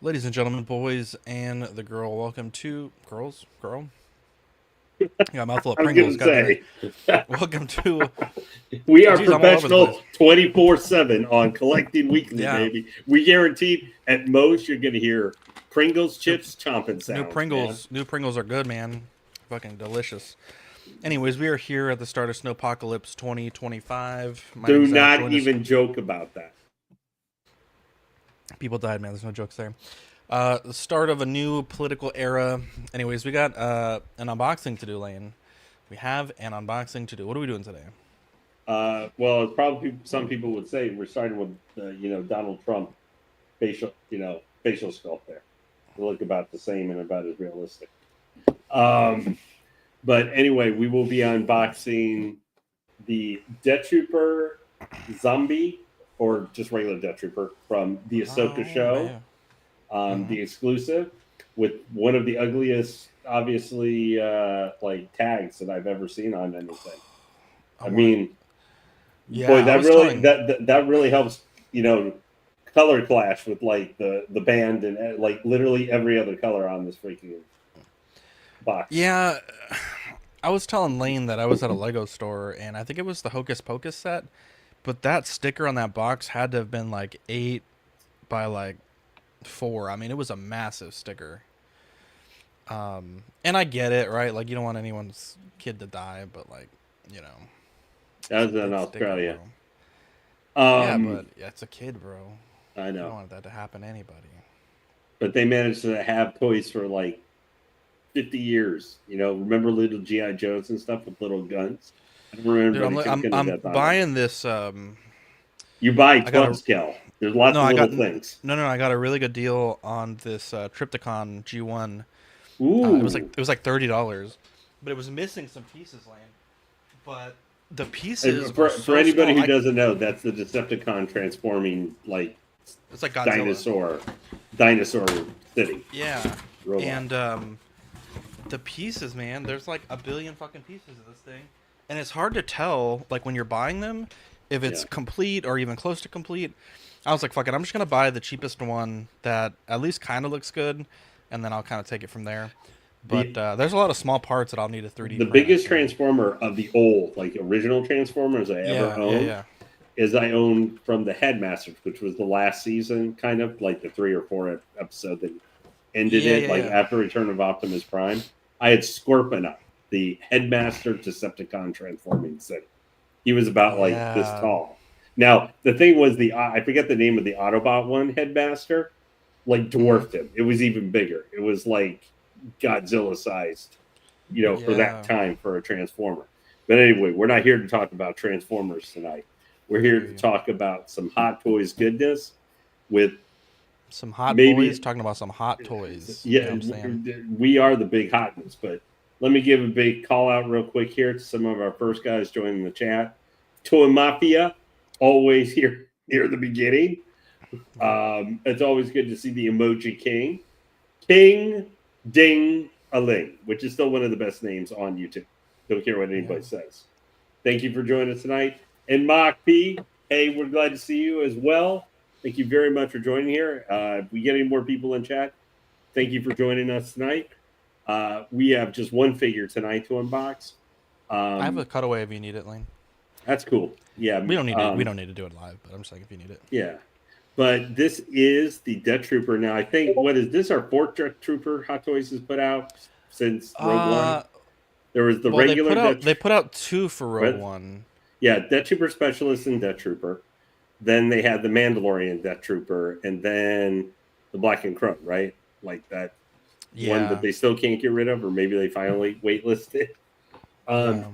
Ladies and gentlemen, boys and the girl, welcome to girl. I got a mouthful of I was Pringles. going to God damn it! say, Welcome to. we are Geez, I'm all over the professional place. 24/7 on collecting weekly, Yeah, baby. We guaranteed at most you're going to hear Pringles new chips chomping new sounds, man. Pringles. New Pringles are good, man. Fucking delicious. Anyways, we are here at the start of Snowpocalypse 2025. My name Do is Zach. not Joined us. even joke about that. People died, man. There's no jokes there. The start of a new political era. Anyways, we got an unboxing to do, Lane. We have an unboxing to do. What are we doing today? Well, it's probably some people would say we're starting with Donald Trump facial sculpt there. They look about the same and about as realistic. Um, but anyway, we will be unboxing the Death Trooper Zombie, or just regular Death Trooper from the Ahsoka Oh show, man. Mm-hmm. the exclusive, with one of the ugliest, obviously, like tags that I've ever seen on anything. I I want. mean, boy, Yeah, I was telling. that really helps, color clash with like the band and like literally every other color on this freaking box. Yeah, I was telling Lane that I was at a Lego store and I think it was the Hocus Pocus set, but that sticker on that box had to have been like 8 by 4. I mean, it was a massive sticker. And I get it, right? Like you don't want anyone's kid to die, but like, you know, That it's a was in big sticker, Australia. bro. Yeah, Um, but yeah, it's a kid, bro. I You don't know, want that to happen to anybody. but they managed to have toys for like 50 years. Remember little GI Joes and stuff with little guns. I don't Dude, remember I'm any li- I'm choking to I'm death on them. buying this. You buy I got a clubs, Kel. There's lots no, of I got little no, things. no. I got a really good deal on this Triptychon G1. It was like Ooh. $30, but it was missing some pieces, Lane. But the pieces are For so anybody small. who doesn't know, that's the Decepticon transforming like It's like Godzilla. dinosaur dinosaur city Yeah, robot. and the pieces, man. There's like a billion fucking pieces of this thing, and it's hard to tell like when you're buying them if it's Yeah. complete or even close to complete. I was like, fuck it, I'm just gonna buy the cheapest one that at least kind of looks good, and then I'll kind of take it from there. But The there's a lot of small parts that I'll need to 3D the print. biggest So transformer of the old, like original Transformers I ever yeah, yeah, owned yeah. is I owned from the Headmasters, which was the last season, kind of like the 3 or 4 episode that ended Yeah, it, yeah, like yeah. after Return of Optimus Prime. I had Scorponok, the Headmaster Decepticon transforming city. He was about like this Yeah. tall. Now the thing was I forget the name of the Autobot one Headmaster, like Hmm. dwarfed him. It was even bigger. It was like Godzilla sized, for that Yeah. time for a Transformer. But anyway, we're not here to talk about Transformers tonight. We're I here hear to you. talk about some Hot Toys goodness with Some hot boys maybe, talking about some hot toys. You know yeah, what I'm saying? we are the big hotness. But let me give a big call out real quick here to some of our first guys joining the chat. Toy Mafia, always here near the beginning. Yep. It's always good to see the Emoji King. King Ding a Ling, which is still one of the best names on YouTube. Don't care what Yeah. anybody says. Thank you for joining us tonight. And Mark P, hey, we're glad to see you as well. Thank you very much for joining here. If we get any more people in chat, thank you for joining us tonight. We have just one figure tonight to unbox. I have a Um, cutaway if you need it, Lane. that's cool. Yeah. We don't need it. We don't need to do it live, but I'm just like if you need it. Yeah. But this is the Death Trooper. Now, I think, what is this? Our fourth Death Trooper Hot Toys has put out since Rogue One. Uh, There was the well, regular Death they put out two for Rogue Trooper. One. Yeah, Death Trooper Specialist and Death Trooper. Then they had the Mandalorian Death Trooper, and then the Black and Chrome, right? Like that one that Yeah. they still can't get rid of, or maybe they finally waitlisted. Um, Yeah.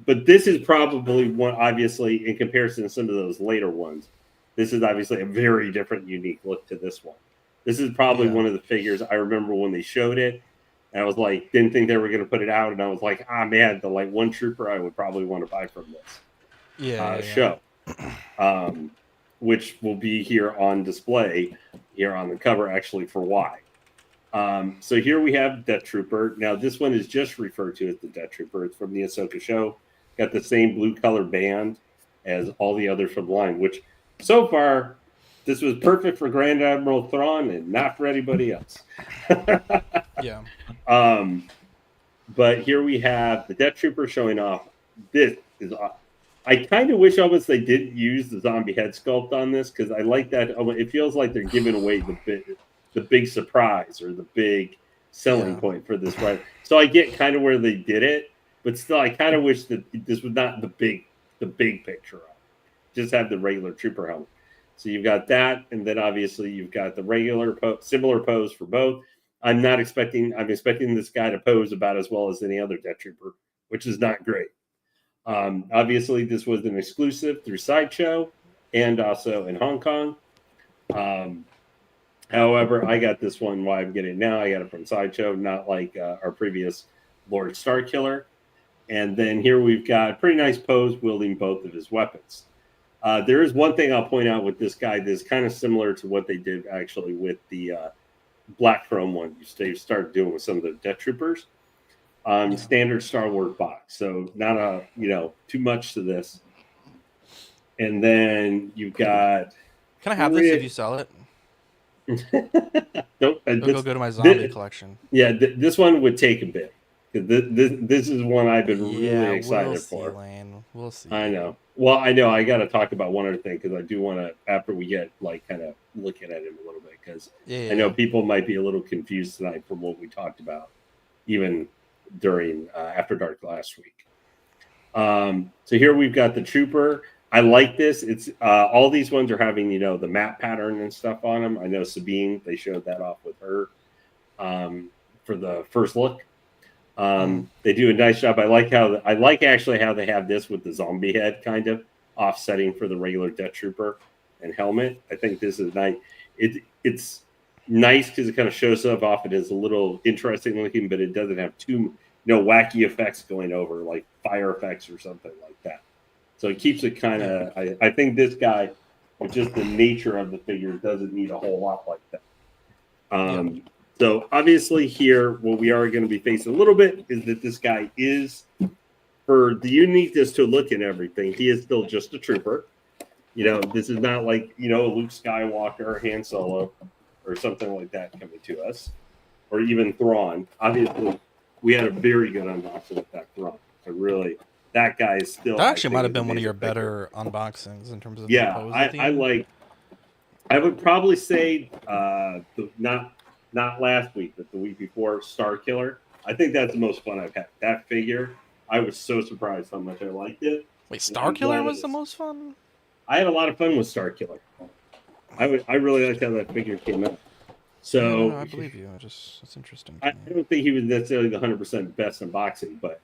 but this is probably one, obviously, in comparison to some of those later ones, this is obviously a very different, unique look to this one. This is probably Yeah. one of the figures I remember when they showed it. And I was like, didn't think they were going to put it out. And I was like, man, the like one trooper I would probably want to buy from this Yeah. Yeah. show, um, which will be here on display here on the cover, actually, for why. So here we have Death Trooper. Now, this one is just referred to as the Death Trooper. It's from the Ahsoka show. Got the same blue color band as all the others from the line, which so far, this was perfect for Grand Admiral Thrawn and not for anybody else. Yeah. But here we have the Death Trooper showing off. This is. I kind of wish almost they didn't use the zombie head sculpt on this because I like that. It feels like they're giving away the big surprise or the big selling point for this, right? So I get kind of where they did it, but still, I kind of wish that this was not the big picture of it. Just have the regular trooper helmet. So you've got that, and then obviously you've got the regular similar pose for both. I'm expecting this guy to pose about as well as any other Death Trooper, which is not great. Obviously, this was an exclusive through Sideshow and also in Hong Kong. However, I got this one. Why I'm getting it now? I got it from Sideshow, not like our previous Lord Starkiller. And then here we've got a pretty nice pose wielding both of his weapons. There is one thing I'll point out with this guy that's kind of similar to what they did actually with the Black Chrome one. They started doing with some of the Death Troopers. Standard Star Wars box, so not too much to this. And then you've got. Can I have this if you sell it? It'll go to my zombie collection. Yeah, this one would take a bit. This is one I've been really excited for. Lane. We'll see. I know. Well, I know. I got to talk about one other thing because I do want to, after we get kind of looking at him a little bit, because I know people might be a little confused tonight from what we talked about, even during After Dark last week. So here we've got the Trooper. I like this. It's all these ones are having the map pattern and stuff on them. I know Sabine, they showed that off with her for the first look. They do a nice job. I like actually how they have this with the zombie head kind of offsetting for the regular Death Trooper and helmet. I think this is nice. It's nice because it kind of shows stuff off. It is a little interesting looking, but it doesn't have too wacky effects going over like fire effects or something like that. So it keeps it kind of. I think this guy, with just the nature of the figure, doesn't need a whole lot like that. So obviously here, what we are going to be facing a little bit is that this guy is, for the uniqueness to look and everything, he is still just a trooper. This is not like Luke Skywalker, Han Solo, or something like that coming to us, or even Thrawn. Obviously, we had a very good unboxing with that Thrawn. That guy is still. That actually might have been one of your better unboxings in terms of I would probably say not last week, but the week before, Starkiller. I think that's the most fun I've had. That figure, I was so surprised how much I liked it. Wait, Starkiller was the most fun? I had a lot of fun with Starkiller. I really liked how that figure came out. So no, I believe you. It's interesting. I don't think he was necessarily the 100% best unboxing, but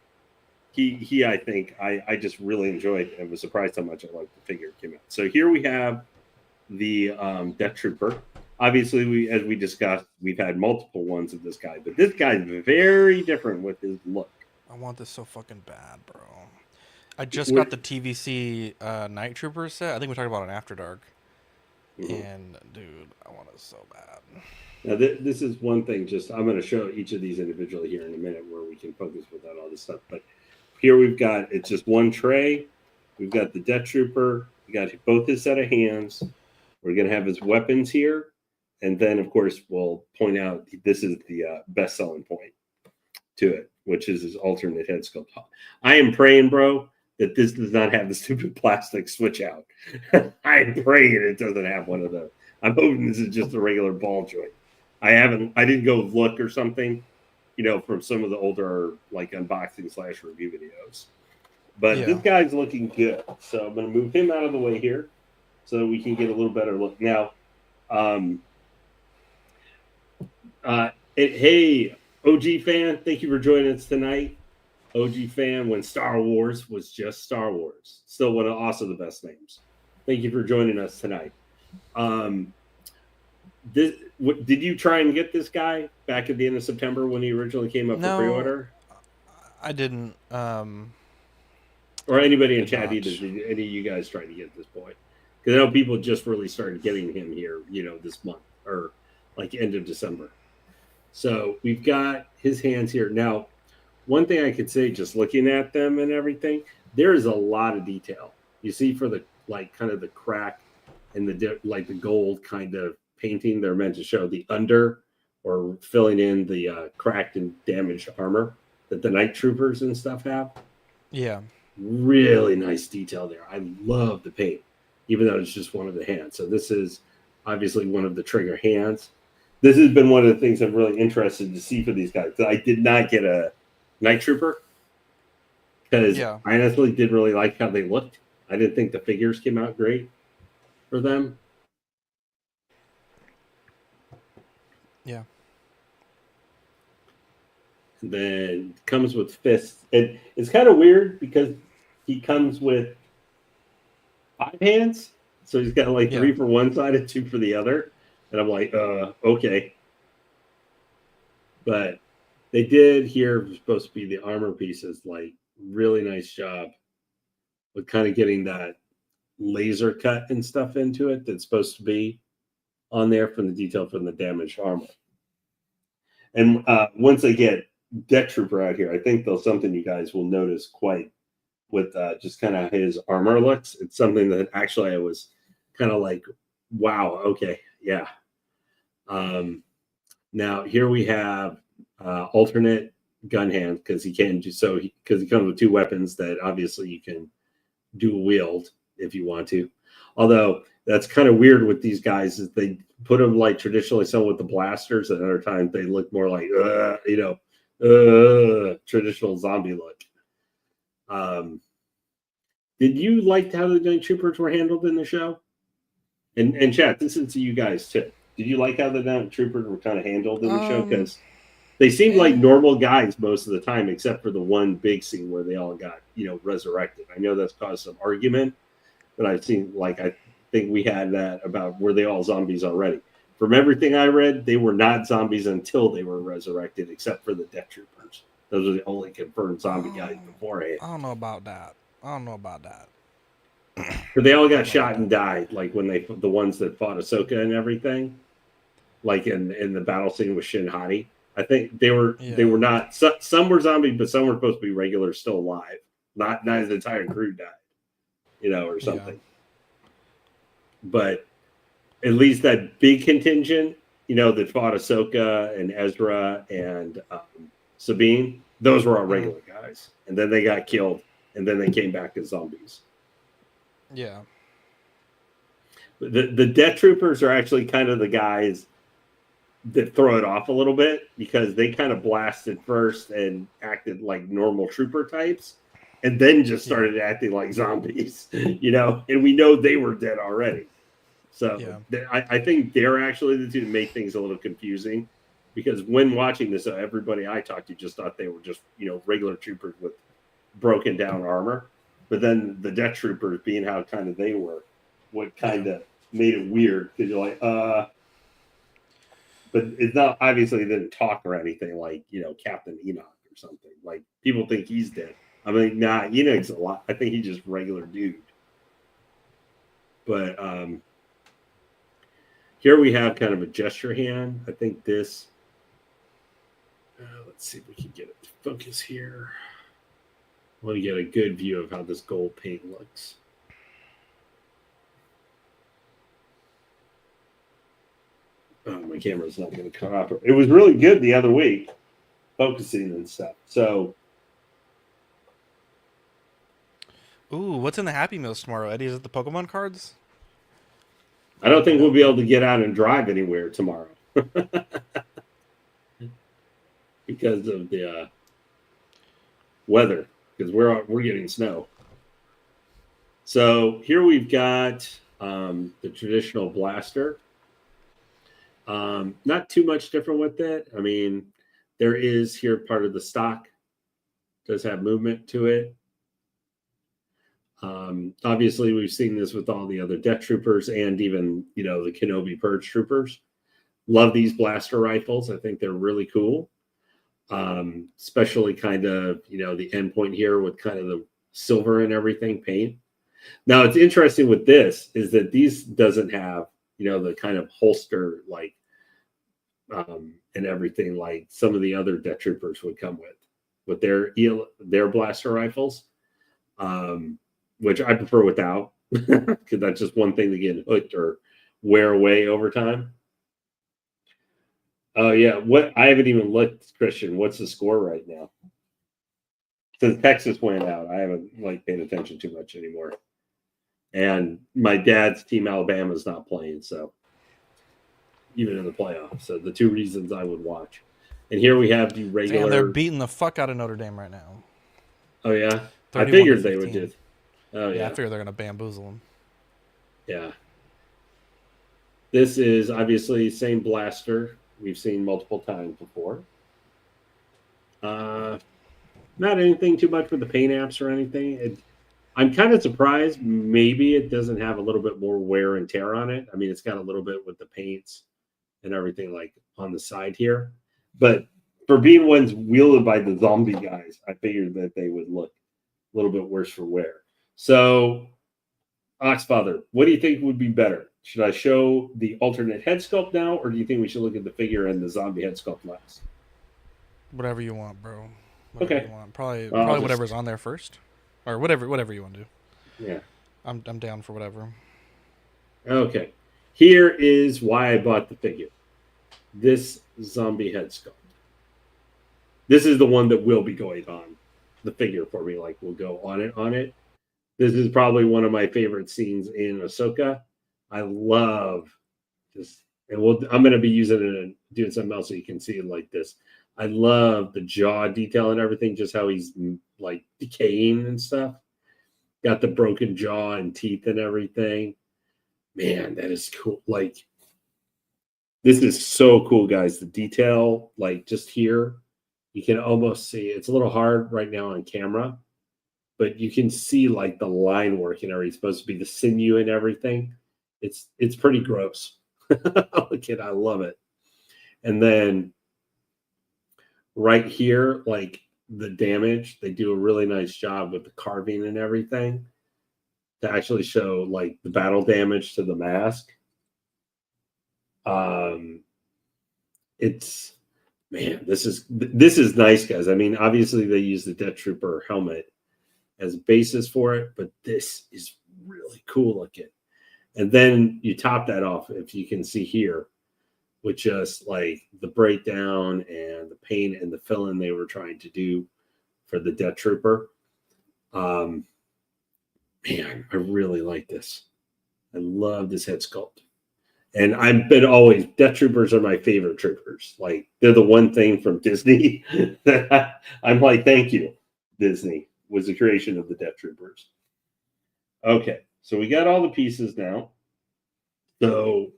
he I think I just really enjoyed and was surprised how much I liked the figure came out. So here we have the Death Trooper. Obviously, as we discussed, we've had multiple ones of this guy, but this guy's very different with his look. I want this so fucking bad, bro. I just got the TVC Night Trooper set. I think we talked about it After Dark. And, dude, I want it so bad. Now, this is one thing. I'm going to show each of these individually here in a minute where we can focus without all this stuff. But here we've got, it's just one tray. We've got the Death Trooper. We got both his set of hands. We're going to have his weapons here. And then, of course, we'll point out this is the best selling point to it, which is his alternate head sculpt. I am praying, bro, that this does not have the stupid plastic switch out. I am praying it doesn't have one of those. I'm hoping this is just a regular ball joint. I didn't go look or something, from some of the older like unboxing / review videos. But this guy's looking good. So I'm going to move him out of the way here so that we can get a little better look. Now, hey, OG fan, thank you for joining us tonight. OG fan, when Star Wars was just Star Wars. Still one of also the best names. Thank you for joining us tonight. Did you try and get this guy back at the end of September when he originally came up for pre-order? I didn't. Or anybody in chat either. Did any of you guys try to get this boy? Because I know people just really started getting him here, this month or like end of December. So we've got his hands here. Now, one thing I could say, just looking at them and everything, there is a lot of detail. You see for the kind of the crack in like the gold kind of painting. They're meant to show the under or filling in the cracked and damaged armor that the night troopers and stuff have. Yeah. Really nice detail there. I love the paint, even though it's just one of the hands. So this is obviously one of the trigger hands. This has been one of the things I'm really interested to see for these guys. I did not get a night trooper because Yeah. I honestly didn't really like how they looked. I didn't think the figures came out great for them. Yeah. And then comes with fists. And it's kind of weird because he comes with 5 hands. So he's got like 3 for one side and 2 for the other. And I'm like, okay. But they did here supposed to be the armor pieces, like really nice job with kind of getting that laser cut and stuff into it that's supposed to be on there from the detail from the damaged armor. And once they get Death Trooper out here, I think there's something you guys will notice quite with just kind of his armor looks. It's something that actually I was kind of like, wow, okay, yeah. Now here we have alternate gun hand because he can do so because he comes with 2 weapons that obviously you can dual wield if you want to. Although that's kind of weird with these guys is they put them like traditionally some with the blasters, and other times they look more like traditional zombie look. Did you like how the night troopers were handled in the show? And chat, this is to you guys too. Did you like how the night troopers were kind of handled in the show? Because they seemed like normal guys most of the time, except for the one big scene where they all got, resurrected. I know that's caused some argument, but I've seen, like, I think we had that about were they all zombies already. From everything I read, they were not zombies until they were resurrected, except for the Death Troopers. Those are the only confirmed zombie guys beforehand. I don't know about that. But they all got shot and died, like when the ones that fought Ahsoka and everything, like in the battle scene with Shin Hati. I think they were not. Some were zombies, but some were supposed to be regular, still alive. Not his entire crew died, or something. Yeah. But at least that big contingent, that fought Ahsoka and Ezra and Sabine, those were all regular guys, and then they got killed, and then they came back as zombies. Yeah. The Death Troopers are actually kind of the guys that throw it off a little bit because they kind of blasted first and acted like normal trooper types and then just started acting like zombies, and we know they were dead already. So I think they're actually the two that make things a little confusing because when watching this, everybody I talked to just thought they were just, regular troopers with broken down armor. But then the Death Troopers, being how kind of they were, what kind of made it weird because you're like, but it's not obviously they didn't talk or anything like, Captain Enoch or something. Like people think he's dead. I mean, nah, Enoch's a lot. I think he's just regular dude. But here we have kind of a gesture hand. I think this. Let's see if we can get it to focus here. I want to get a good view of how this gold paint looks. Oh, my camera's not going to cooperate. It was really good the other week, focusing and stuff. So, ooh, what's in the Happy Meals tomorrow, Eddie? Is it the Pokemon cards? I don't think we'll be able to get out and drive anywhere tomorrow because of the weather. Because we're getting snow. So here we've got the traditional blaster. Not too much different with it. I mean, there is here part of the stock does have movement to it. Obviously, we've seen this with all the other Death Troopers and even, the Kenobi Purge Troopers. Love these blaster rifles. I think they're really cool. Especially kind of, the end point here with kind of the silver and everything paint. Now, it's interesting with this is that these doesn't have, the kind of holster like and everything like some of the other Death Troopers would come with their blaster rifles, which I prefer without. because that's just one thing to get hooked or wear away over time. Oh yeah, what I haven't even looked, Christian. What's the score right now? Since Texas went out, I haven't paid attention too much anymore. And my dad's team, Alabama, is not playing, so even in the playoffs. So the two reasons I would watch. And here we have the regular. Damn, they're beating the fuck out of Notre Dame right now. Oh yeah, I 31 to figured they would 15. do. Oh Yeah, I yeah, figure they're gonna bamboozle them. yeah. This is obviously same blaster we've seen multiple times before. Not anything too much with the paint apps or anything. I'm kind of surprised. Maybe it doesn't have a little bit more wear and tear on it. I mean, it's got a little bit with the paints and everything like on the side here. But for being ones wielded by the zombie guys, I figured that they would look a little bit worse for wear. So, Oxfather, what do you think would be better? Should I show the alternate head sculpt now, or do you think we should look at the figure and the zombie head sculpt last? Whatever you want, bro. Whatever Okay. you want. Probably Just, whatever's on there first, or whatever you want to do. Yeah. I'm down for whatever. Okay. Here is why I bought the figure. This zombie head sculpt. This is the one that will be going on the figure for me. Like, will go on it. This is probably one of my favorite scenes in Ahsoka. I love this. And I'm going to be using it and doing something else so you can see it like this. I love the jaw detail and everything, just how he's like decaying and stuff. Got the broken jaw and teeth and everything. Man, that is cool. Like, this is so cool, guys. The detail, like just here, you can almost see it's a little hard right now on camera, but you can see like the line work and everything. It's supposed to be the sinew and everything. It's pretty gross. Look at, I love it. And then right here, like the damage, they do a really nice job with the carving and everything to actually show like the battle damage to the mask. It's, man, this is nice, guys. I mean, obviously they use the Death Trooper helmet as a basis for it, but this is really cool looking. And then you top that off, if you can see here, with just like the breakdown and the paint and the fill-in they were trying to do for the Death Trooper. Man, I really like this. I love this head sculpt. And I've been always, Death Troopers are my favorite troopers. Like, they're the one thing from Disney that I'm like, thank you, Disney, was the creation of the Death Troopers. Okay, so we got all the pieces now. So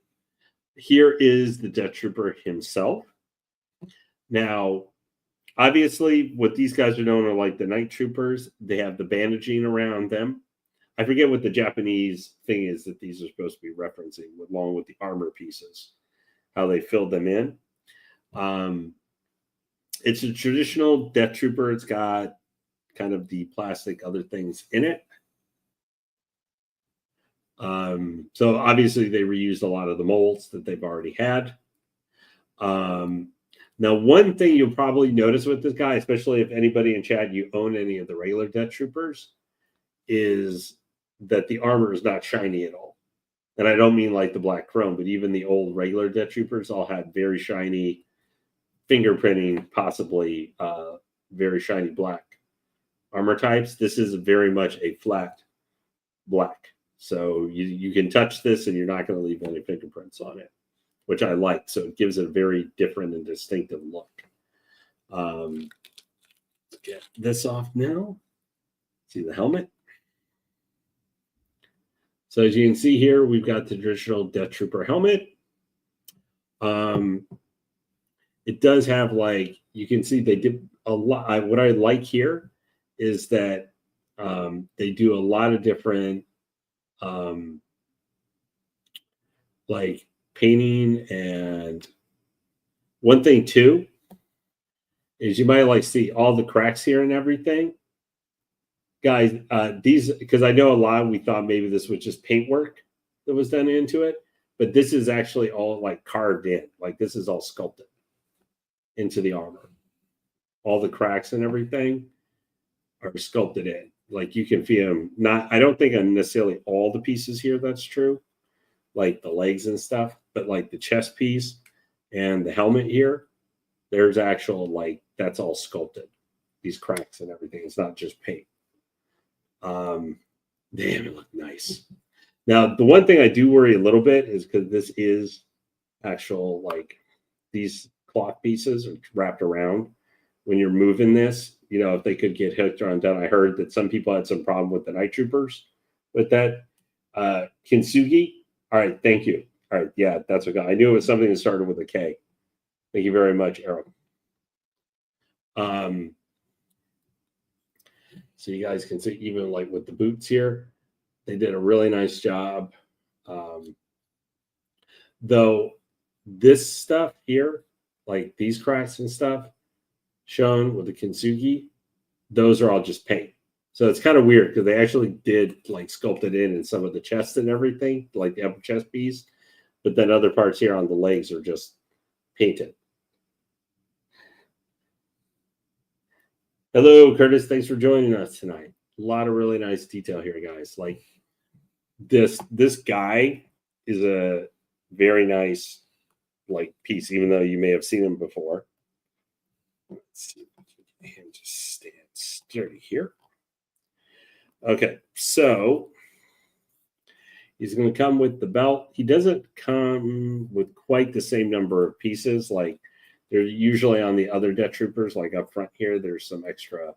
here is the Death Trooper himself. Now, obviously, what these guys are known are like the Night Troopers. They have the bandaging around them. I forget what the Japanese thing is that these are supposed to be referencing, along with the armor pieces, how they filled them in. It's a traditional Death Trooper. It's got kind of the plastic other things in it. So obviously they reused a lot of the molds that they've already had. Now, one thing you'll probably notice with this guy, especially if anybody in chat, you own any of the regular Death Troopers, is that the armor is not shiny at all. And I don't mean like the black chrome, but even the old regular Death Troopers all had very shiny fingerprinting, possibly very shiny black armor types. This is very much a flat black. So you can touch this and you're not going to leave any fingerprints on it, which I like. So it gives it a very different and distinctive look. Let's get this off now. See the helmet. So as you can see here, we've got the traditional Death Trooper helmet. It does have, like, you can see they did a lot. What I like here is that they do a lot of different like painting. And one thing too is you might like see all the cracks here and everything. Guys, these, because I know a lot, we thought maybe this was just paint work that was done into it, but this is actually all like carved in. Like, this is all sculpted into the armor. All the cracks and everything are sculpted in. like you can feel them. Not, I don't think on necessarily all the pieces here that's true, like the legs and stuff, but like the chest piece and the helmet here, there's actual like that's all sculpted. These cracks and everything. It's not just paint. Damn, it looked nice. Now, the one thing I do worry a little bit is because this is actual like these cloth pieces are wrapped around. When you're moving this, you know, if they could get hooked or undone. I heard that some people had some problem with the night troopers with that. Kintsugi. All right, thank you. All right, yeah, that's what I knew it was something that started with a K. Thank you very much, Aaron. So you guys can see even like with the boots here, they did a really nice job. Though this stuff here, like these cracks and stuff shown with the kintsugi, those are all just paint. So it's kind of weird because they actually did like sculpt it in some of the chest and everything, like the upper chest piece. But then other parts here on the legs are just painted. Hello, Curtis. Thanks for joining us tonight. A lot of really nice detail here, guys. Like this guy is a very nice like piece, even though you may have seen him before. Let's see if we can just stand sturdy here. Okay, so he's going to come with the belt. He doesn't come with quite the same number of pieces. Like they're usually on the other death troopers, like up front here, there's some extra,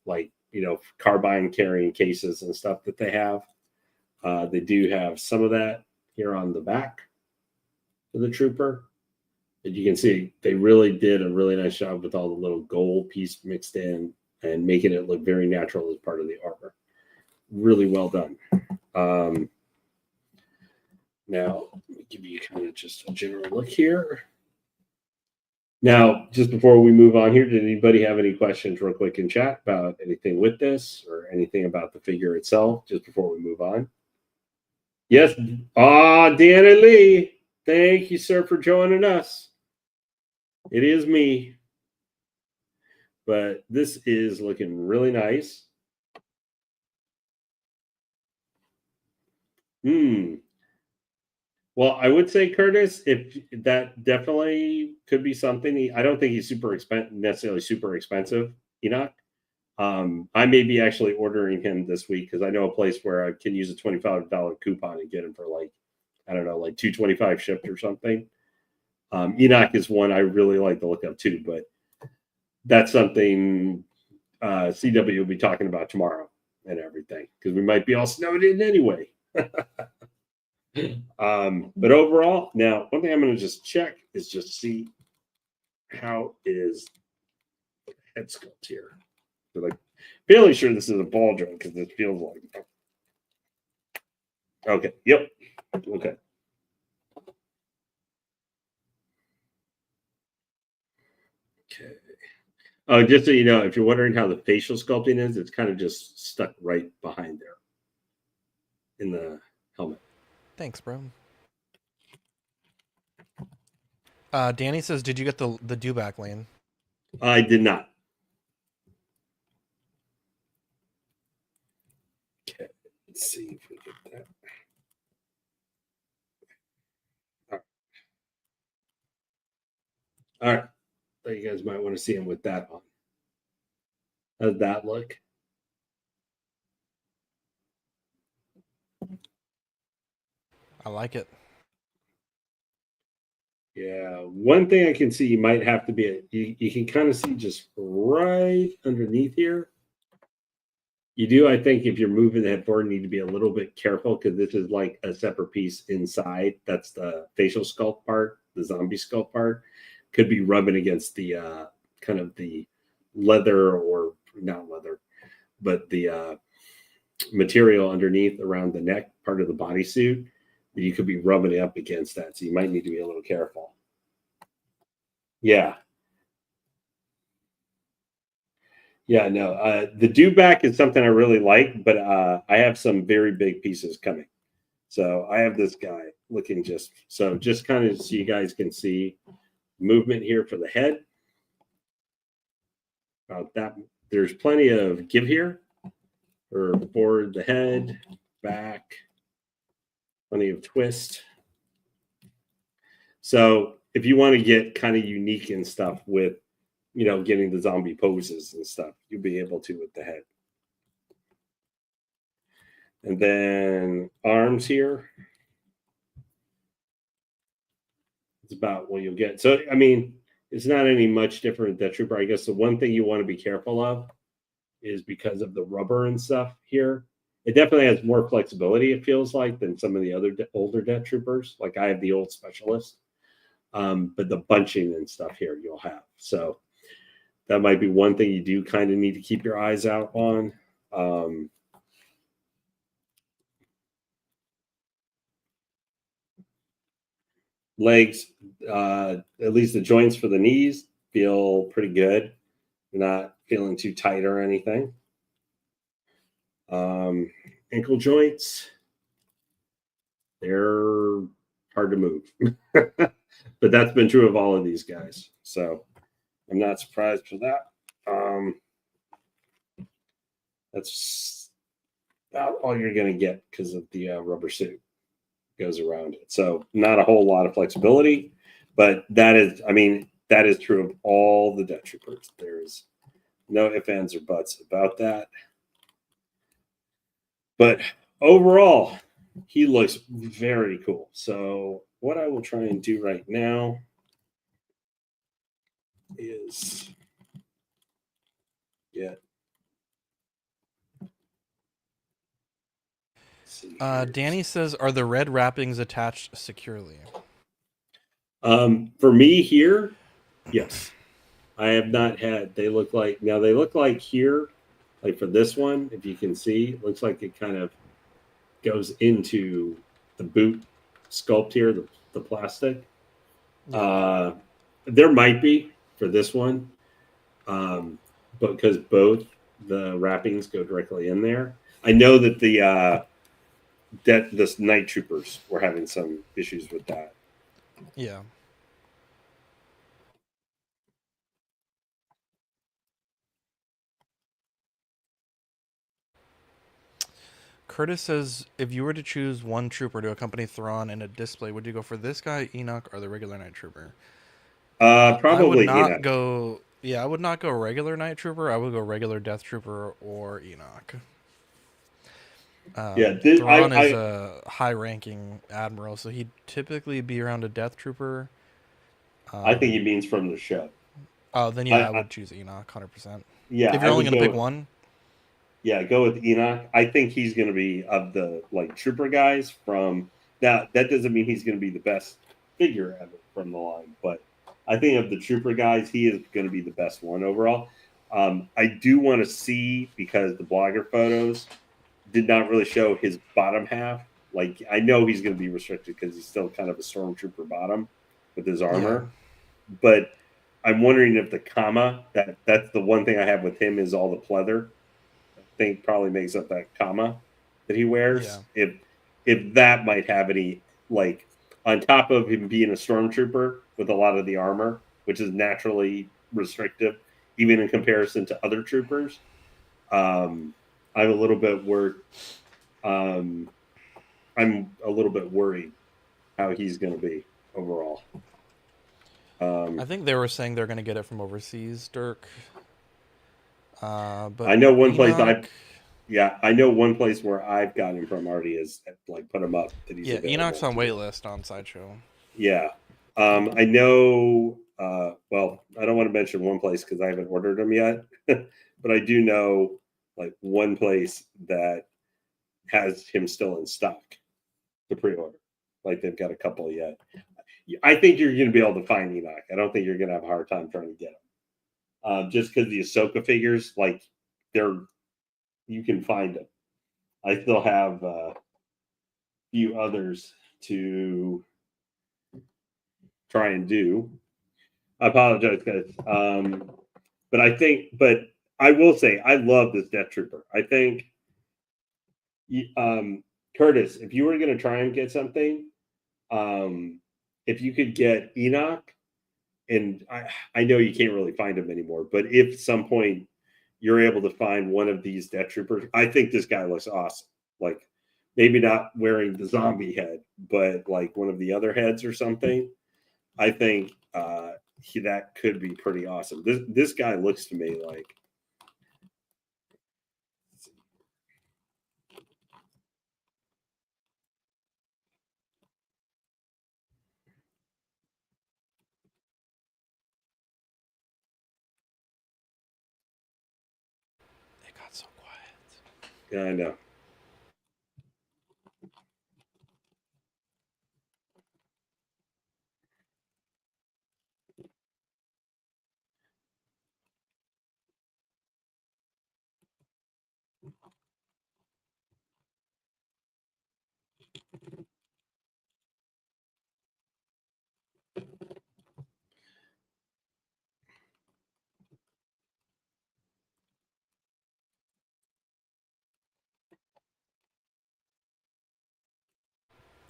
like, you know, carbine carrying cases and stuff that they have. They do have some of that here on the back of the trooper. And you can see they really did a really nice job with all the little gold piece mixed in and making it look very natural as part of the armor. Really well done. Now, let me give you kind of just a general look here. Now, just before we move on here, did anybody have any questions real quick in chat about anything with this or anything about the figure itself, just before we move on? Yes. Dana Lee. Thank you, sir, for joining us. It is me. But this is looking really nice. Well, I would say, Curtis, if that definitely could be something. I don't think he's necessarily super expensive, Enoch. I may be actually ordering him this week because I know a place where I can use a $25 coupon and get him for like, I don't know, like $225 shipped or something. Enoch is one I really like to look up too, but that's something CW will be talking about tomorrow and everything because we might be all snowed in anyway. But overall, now one thing I'm going to just check is just see how is the head sculpt here. So like, fairly sure this is a ball joint because this feels like. Okay. Yep. Okay. Okay. Just so you know, if you're wondering how the facial sculpting is, it's kind of just stuck right behind there in the helmet. Thanks, bro. Danny says, "Did you get the dewback, Lane?" I did not. Okay, let's see if we get that. All right. So you guys might want to see him with that on. How does that look? I like it. Yeah. One thing I can see you might have to be, you can kind of see just right underneath here. You do, I think, if you're moving the head forward, need to be a little bit careful because this is like a separate piece inside. That's the facial sculpt part, the zombie sculpt part. Could be rubbing against the kind of the leather or not leather, but the material underneath around the neck part of the bodysuit. You could be rubbing it up against that. So you might need to be a little careful. Yeah. Yeah, no. The dewback is something I really like, but I have some very big pieces coming. So I have this guy looking just kind of so you guys can see movement here for the head. About that, there's plenty of give here, or forward the head, back, plenty of twist. So if you want to get kind of unique and stuff with, getting the zombie poses and stuff, you'll be able to with the head. And then arms here. It's about what you'll get. So, I mean, it's not any much different than Death Trooper. I guess the one thing you want to be careful of is because of the rubber and stuff here. It definitely has more flexibility, it feels like, than some of the other older Death Troopers. Like I have the old Specialist. But the bunching and stuff here you'll have. So that might be one thing you do kind of need to keep your eyes out on. Legs, at least the joints for the knees feel pretty good. Not feeling too tight or anything. Ankle joints, they're hard to move. But that's been true of all of these guys. So I'm not surprised for that. That's about all you're going to get because of the rubber suit goes around it. So not a whole lot of flexibility, but that is true of all the Death Troopers. There's no ifs, ands, or buts about that. But overall, he looks very cool. So what I will try and do right now is get. Danny says, "Are the red wrappings attached securely?" For me here, yes. I have not had. They look like here, like for this one, if you can see, it looks like it kind of goes into the boot sculpt here, the plastic. Yeah. There might be for this one, because both the wrappings go directly in there. I know that the night troopers were having some issues with that. Yeah. Curtis says, if you were to choose one trooper to accompany Thrawn in a display, would you go for this guy, Enoch, or the regular night trooper? Probably I would not Enoch. go. Yeah, I would not go regular night trooper. I would go regular death trooper or Enoch. Thrawn is a high-ranking admiral, so he'd typically be around a death trooper. I think he means from the show. Oh, then yeah, I would choose Enoch, 100%. Yeah, if you're only going to pick one. Yeah, go with Enoch. I think he's going to be of the trooper guys from now. That doesn't mean he's going to be the best figure ever from the line, but I think of the trooper guys, he is going to be the best one overall. I do want to see, because the blogger photos did not really show his bottom half. Like, I know he's going to be restricted because he's still kind of a stormtrooper bottom with his armor, but I'm wondering if the comma, that's the one thing I have with him, is all the pleather. I think probably makes up that comma that he wears. Yeah. If that might have any, like, on top of him being a stormtrooper with a lot of the armor, which is naturally restrictive, even in comparison to other troopers, I'm a little bit worried. I'm a little bit worried how he's going to be overall. I think they were saying they're going to get it from overseas, Dirk. But I know one place I know one place where I've gotten him from already is like put him up. That he's Enoch's on waitlist on Sideshow. Yeah, I know. Well, I don't want to mention one place because I haven't ordered them yet, but I do know like one place that has him still in stock to pre-order. Like they've got a couple yet. I think you're going to be able to find Enoch. I don't think you're going to have a hard time trying to get him. Just because the Ahsoka figures, like you can find them. I still have a few others to try and do. I apologize, guys. But I will say, I love this Death Trooper. I think, Curtis, if you were going to try and get something, if you could get Enoch, and I know you can't really find him anymore, but if some point you're able to find one of these death troopers. I think this guy looks awesome. Like maybe not wearing the zombie head, but like one of the other heads or something. I think that could be pretty awesome. This guy looks to me like. It got so quiet. Yeah, I know.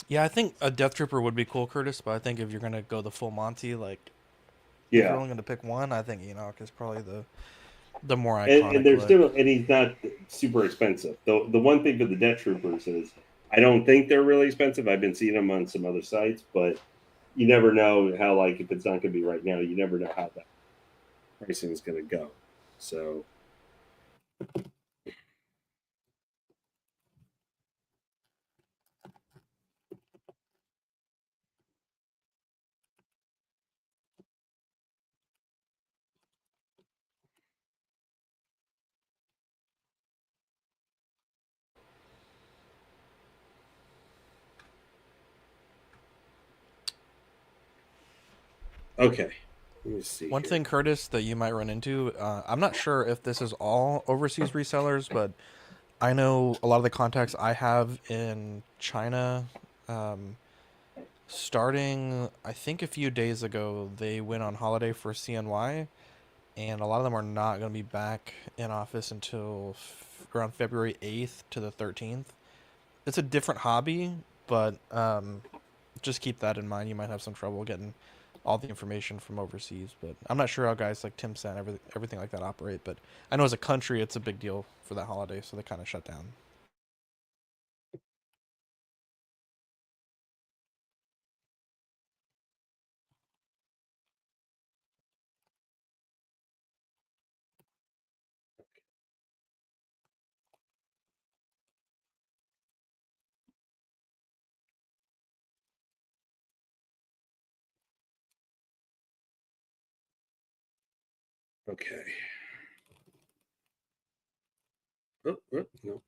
Yeah, I think a Death Trooper would be cool, Curtis. But I think if you're gonna go the full Monty, like if you're Yeah, only gonna pick one, I think Enoch is probably the more and iconic there's look. still, and he's not super expensive. The one thing for the death troopers is I don't think they're really expensive. I've been seeing them on some other sites, but you never know how, like, if it's not going to be right now, you never know how that pricing is going to go. So okay, let me see One here. thing, Curtis, that you might run into, I'm not sure if this is all overseas resellers, but I know a lot of the contacts I have in China, um, starting, I think a few days ago, they went on holiday for CNY, and a lot of them are not going to be back in office until around February 8th to the 13th. It's a different hobby, but just keep that in mind. You might have some trouble getting all the information from overseas, but I'm not sure how guys like Tim San everything like that operate. But I know as a country, it's a big deal for that holiday, so they kind of shut down. Okay. Oh, oh, no.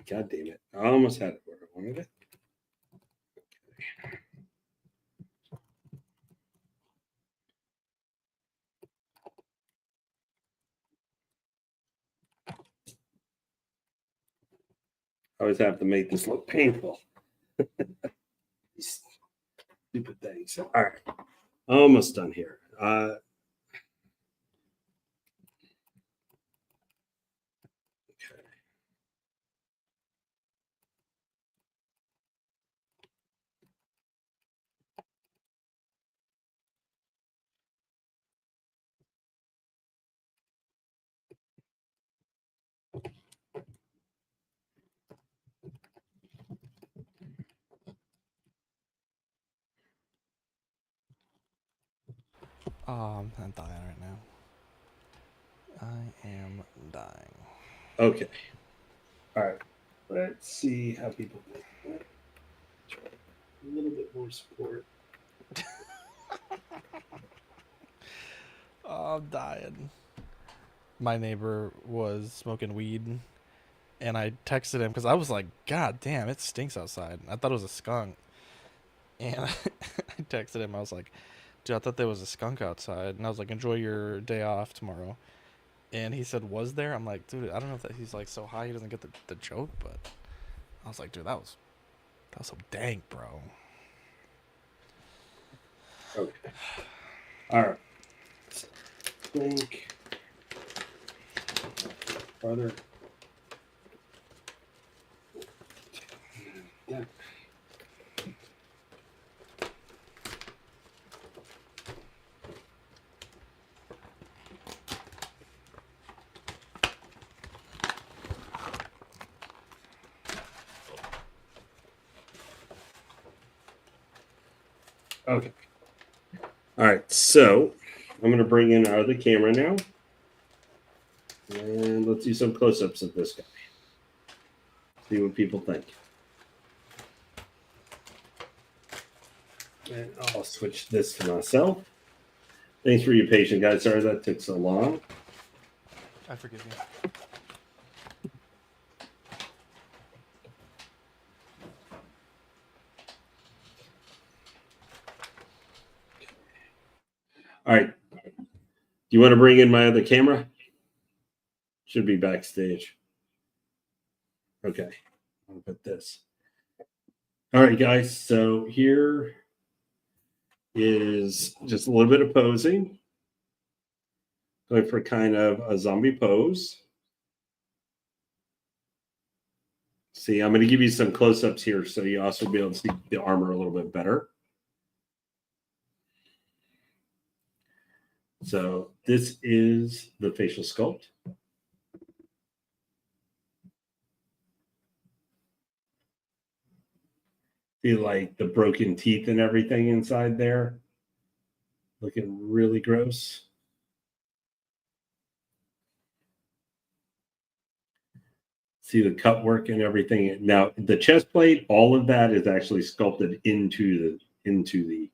God damn it! I almost had it where I wanted it. I always have to make this look painful. These stupid things. All right, almost done here. Okay. Oh, I'm dying right now. I am dying. Okay. All right. Let's see how people do. Try a little bit more support. Oh, I'm dying. My neighbor was smoking weed, and I texted him because I was like, "God damn, it stinks outside." I thought it was a skunk, and I texted him. I was like, "Dude, I thought there was a skunk outside," and I was like, "Enjoy your day off tomorrow." And he said, "Was there?" I'm like, "Dude, I don't know if that he's like so high he doesn't get the joke," but I was like, "Dude, that was so dank, bro." Okay. All right. So, think brother. Yeah. Okay. All right. So I'm going to bring in our other camera now. And let's do some close-ups of this guy. See what people think. And I'll switch this to myself. Thanks for your patience, guys. Sorry that took so long. I forgive you. All right. Do you want to bring in my other camera? Should be backstage. Okay. I'll put this. All right, guys. So here is just a little bit of posing. Going for kind of a zombie pose. See, I'm going to give you some close-ups here so you also be able to see the armor a little bit better. So this is the facial sculpt. See, like the broken teeth and everything inside there. Looking really gross. See the cut work and everything. Now the chest plate, all of that is actually sculpted into the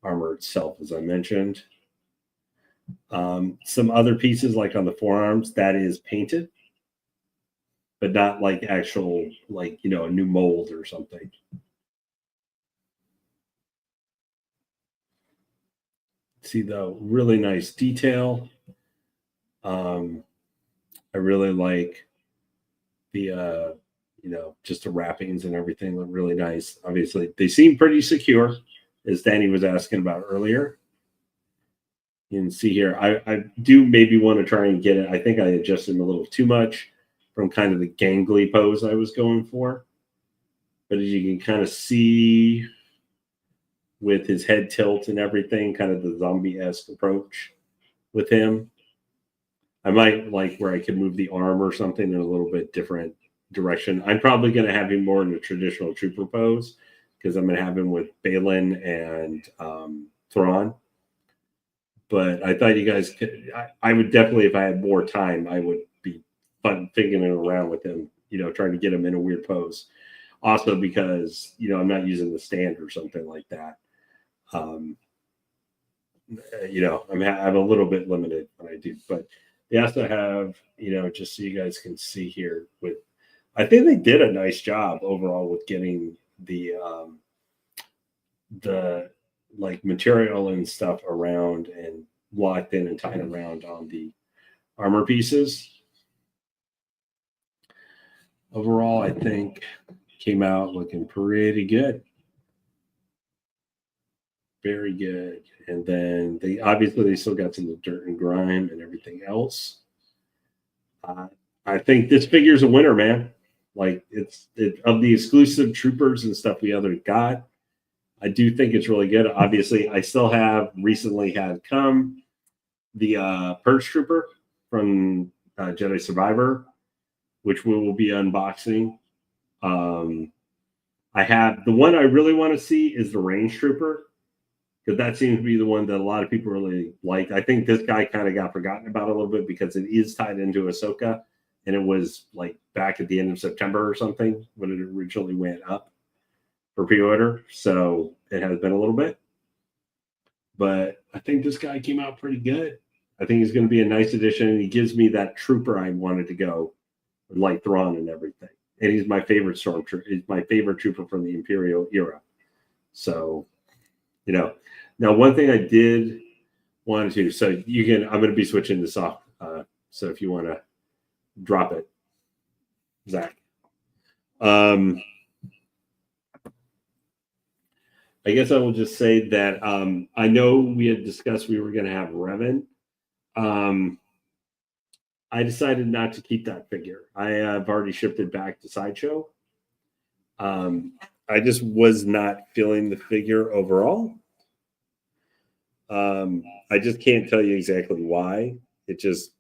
armor itself, as I mentioned. Some other pieces, like on the forearms, that is painted, but not like actual, like, you know, a new mold or something. See the really nice detail. I really like the you know, just the wrappings and everything look really nice. Obviously, they seem pretty secure, as Danny was asking about earlier. You can see here, I do maybe want to try and get it. I think I adjusted them a little too much from kind of the gangly pose I was going for. But as you can kind of see with his head tilt and everything, kind of the zombie-esque approach with him. I might like where I could move the arm or something in a little bit different direction. I'm probably going to have him more in the traditional trooper pose because I'm going to have him with Balin and Thrawn. But I thought you guys could, I would definitely, if I had more time, I would be fun figuring around with him, you know, trying to get him in a weird pose. Also because, you know, I'm not using the stand or something like that. You know, I'm a little bit limited when I do, but they also have, you know, just so you guys can see here with, I think they did a nice job overall with getting the like material and stuff around and locked in and tied around on the armor pieces. Overall, I think came out looking pretty good. Very good. And then they obviously they still got some dirt and grime and everything else. I think this figure's a winner, man. Like it's of the exclusive troopers and stuff we other got. I do think it's really good. Obviously, I still have recently had come the Purge Trooper from Jedi Survivor, which we will be unboxing. I have the one I really want to see is the Range Trooper because that seems to be the one that a lot of people really like. I think this guy kind of got forgotten about a little bit because it is tied into Ahsoka, and it was like back at the end of September or something when it originally went up for pre-order. So it has been a little bit, but I think this guy came out pretty good. I think he's going to be a nice addition, and he gives me that trooper I wanted to go with, like Thrawn and everything. And he's my favorite stormtrooper. He's my favorite trooper from the Imperial era. So, you know, now one thing I did want to, so you can, I'm going to be switching this off. So if you want to drop it, Zach. I guess I will just say that I know we had discussed we were going to have Revan. I decided not to keep that figure. I have already shipped it back to Sideshow. I just was not feeling the figure overall. I just can't tell you exactly why. It just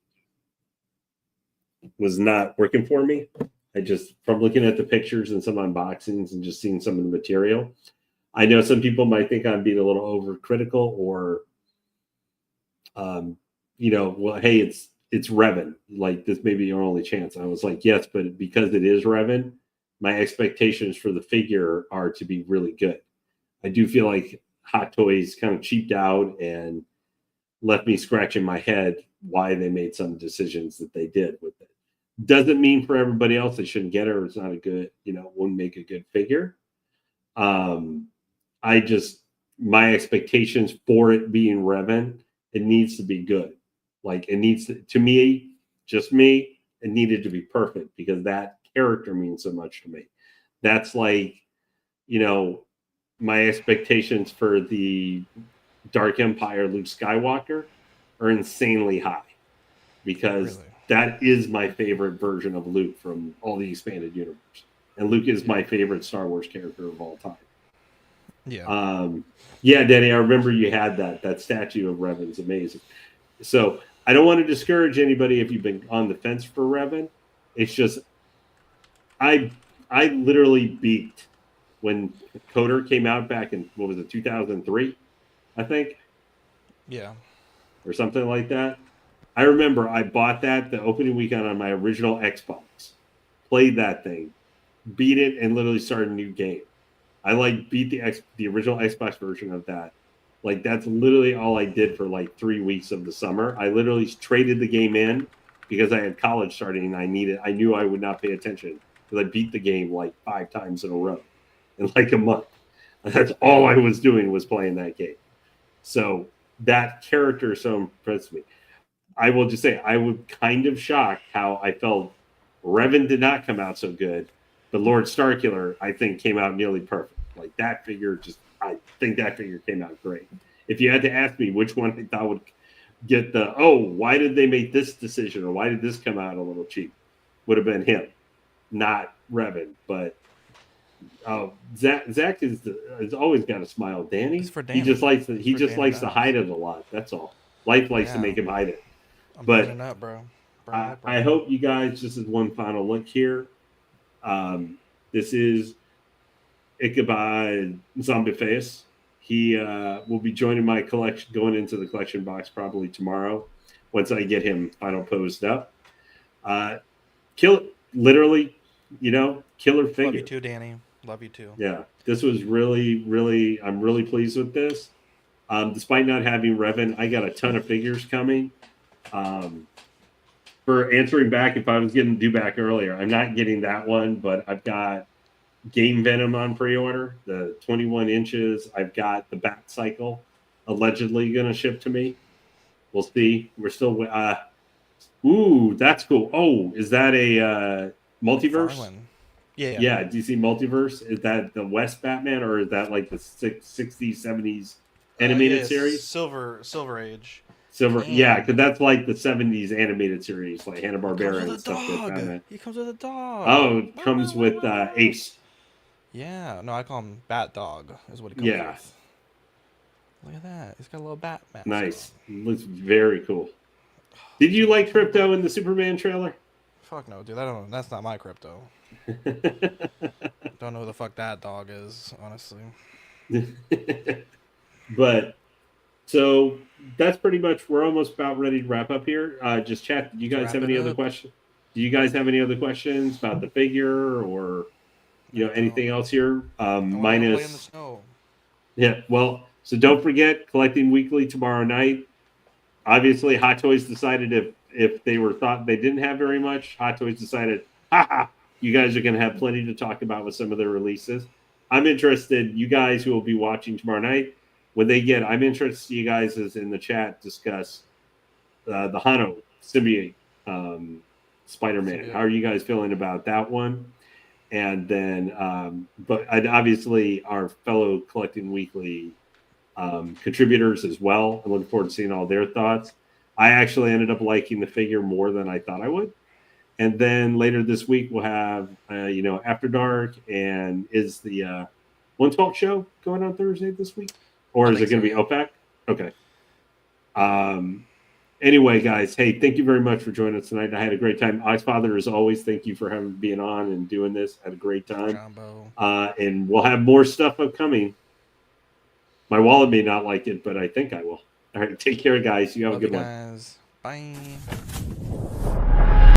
was not working for me. I just, from looking at the pictures and some unboxings and just seeing some of the material, I know some people might think I'm being a little overcritical, or, well, hey, it's Revan. Like, this may be your only chance. I was like, yes, but because it is Revan, my expectations for the figure are to be really good. I do feel like Hot Toys kind of cheaped out and left me scratching my head why they made some decisions that they did with it. Doesn't mean for everybody else they shouldn't get it, or it's not a good, won't make a good figure. I just, my expectations for it being Revan, it needs to be good. Like, it needs to me, just me, it needed to be perfect because that character means so much to me. That's like, my expectations for the Dark Empire Luke Skywalker are insanely high because Really. that is my favorite version of Luke from all the expanded universe. And Luke is my favorite Star Wars character of all time. Yeah. Yeah, Danny, I remember you had that statue of Revan's amazing. So I don't want to discourage anybody if you've been on the fence for Revan. It's just I literally beat when Coder came out back in, what was it, 2003, I think, Yeah. or something like that. I remember I bought that the opening weekend on my original Xbox, played that thing, beat it, and literally started a new game. I like beat the original Xbox version of that. Like, that's literally all I did for like 3 weeks of the summer. I literally traded the game in because I had college starting and I knew I would not pay attention because I beat the game like 5 times in a row in like a month. That's all I was doing was playing that game. So that character so impressed me. I will just say I was kind of shocked how I felt Revan did not come out so good, but Lord Starkiller, I think, came out nearly perfect. Like, that figure, I think that figure came out great. If you had to ask me which one I thought would get why did they make this decision, or why did this come out a little cheap, would have been him, not Revan. But Zach has always got a smile. It's Danny, for he Danny. just likes It's for Danny to Dimes. hide it a lot. That's all. Life likes to Yeah. make him hide it. I'm But burning up, bro. Burning up right I now. hope you guys, just as one final look here, this is Ichabod Zombie. He will be joining my collection, going into the collection box probably tomorrow once I get him final posed up. Literally, killer Love you figure. too, Danny. Love you too. Yeah, this was really, really, I'm really pleased with this. Despite not having Revan, I got a ton of figures coming. For answering back, if I was getting due back earlier, I'm not getting that one, but I've got Game Venom on pre-order, the 21 inches. I've got the Bat Cycle allegedly going to ship to me. We'll see. We're still. Ooh, that's cool. Oh, is that a multiverse? McFarlane. Yeah. Yeah, DC Multiverse. Is that the West Batman, or is that like the 60s, 70s animated Yeah. series? Silver Age. Silver, yeah, because And that's like the 70s animated series, like Hanna he comes Barbera with a and stuff with dog. Batman. He comes with a dog. Oh, it comes with Ace. Yeah. No, I call him Bat Dog. Is what he comes Yeah, with. Look at that. He's got a little bat mask nice. on. Looks very cool. Did you like Crypto in the Superman trailer? Fuck no, dude. That's not my crypto. Don't know who the fuck that dog is, honestly. But so that's pretty much. We're almost about ready to wrap up here. Just chat. Do you guys Wrap have it any other up. questions? Do you guys have any other questions about the figure, or anything else here? I want to go play in the Minus. snow. Yeah. Well, so don't forget, collecting weekly tomorrow night. Obviously, Hot Toys decided if they thought they didn't have very much, Hot Toys decided, haha, you guys are going to have plenty to talk about with some of their releases. I'm interested, you guys who will be watching tomorrow night, I'm interested you guys as in the chat discuss the Hano symbiote Spider-Man. How are you guys feeling about that one? And then, but obviously our fellow Collecting Weekly contributors as well. I'm looking forward to seeing all their thoughts. I actually ended up liking the figure more than I thought I would. And then later this week we'll have After Dark, and is the 112 show going on Thursday this week, or is it going to be OPEC? Okay. Anyway, guys, hey, thank you very much for joining us tonight. I had a great time. Icefather, as always, thank you for being on and doing this. I had a great time. And we'll have more stuff upcoming. My wallet may not like it, but I think I will. All right, take care, guys. You have a Love you good one. guys. Bye.